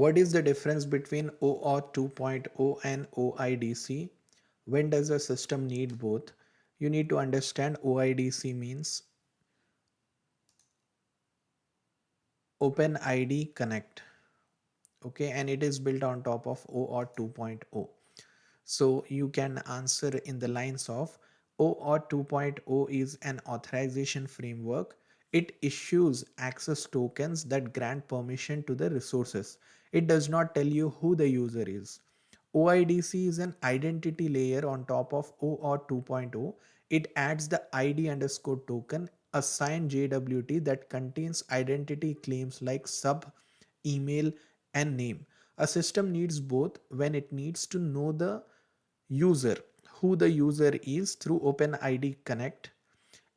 What is the difference between OAuth 2.0 and OIDC? When does a system need both? You need to understand OIDC means OpenID Connect. Okay, and it is built on top of OAuth 2.0. So you can answer in the lines of OAuth 2.0 is an authorization framework. It issues access tokens that grant permission to the resources. It does not tell you who the user is. OIDC is an identity layer on top of OAuth 2.0. It adds the ID underscore token, a signed JWT that contains identity claims like sub, email, and name. A system needs both when it needs to know the user, who the user is through OpenID Connect,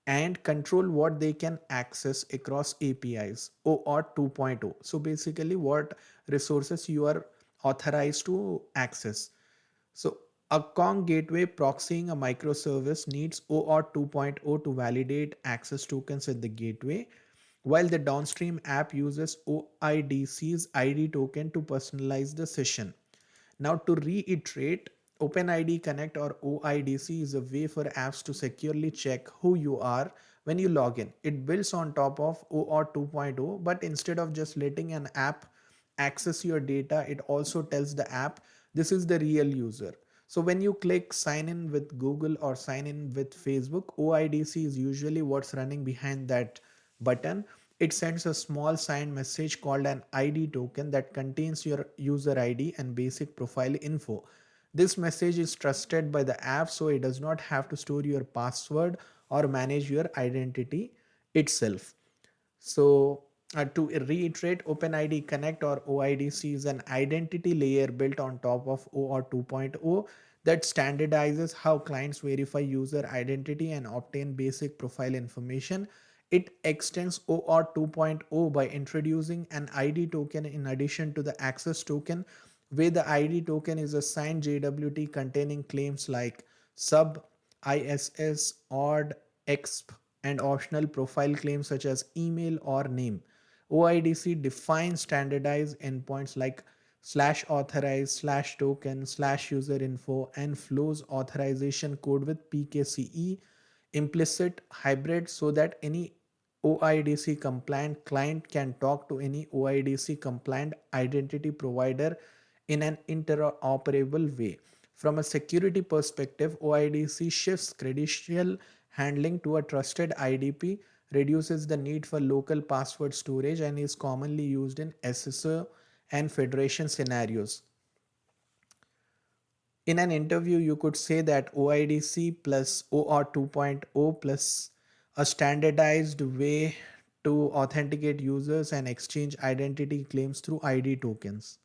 and control what they can access across APIs or 2.0. So basically what resources you are authorized to access. So a Kong gateway proxying a microservice needs OAuth 2.0 to validate access tokens at the gateway, while the downstream app uses OIDC's ID token to personalize the session. Now, to reiterate, OpenID Connect or OIDC is a way for apps to securely check who you are when you log in. It builds on top of OAuth 2.0, but instead of just letting an app access your data, it also tells the app this is the real user. So when you click sign in with Google or sign in with Facebook, OIDC is usually what's running behind that button. It sends a small signed message called an ID token that contains your user ID and basic profile info. This message is trusted by the app, so it does not have to store your password or manage your identity itself. So, to reiterate, OpenID Connect or OIDC is an identity layer built on top of OAuth 2.0 that standardizes how clients verify user identity and obtain basic profile information. It extends OAuth 2.0 by introducing an ID token in addition to the access token, where the ID token is a signed JWT containing claims like sub, ISS, odd, exp, and optional profile claims such as email or name. OIDC defines standardized endpoints like slash authorize, slash token, slash user info, and flows authorization code with PKCE implicit hybrid so that any OIDC compliant client can talk to any OIDC compliant identity provider in an interoperable way. From a security perspective, OIDC shifts credential handling to a trusted IDP, reduces the need for local password storage, and is commonly used in SSO and federation scenarios. In an interview, you could say that OIDC plus OR 2.0 plus a standardized way to authenticate users and exchange identity claims through ID tokens.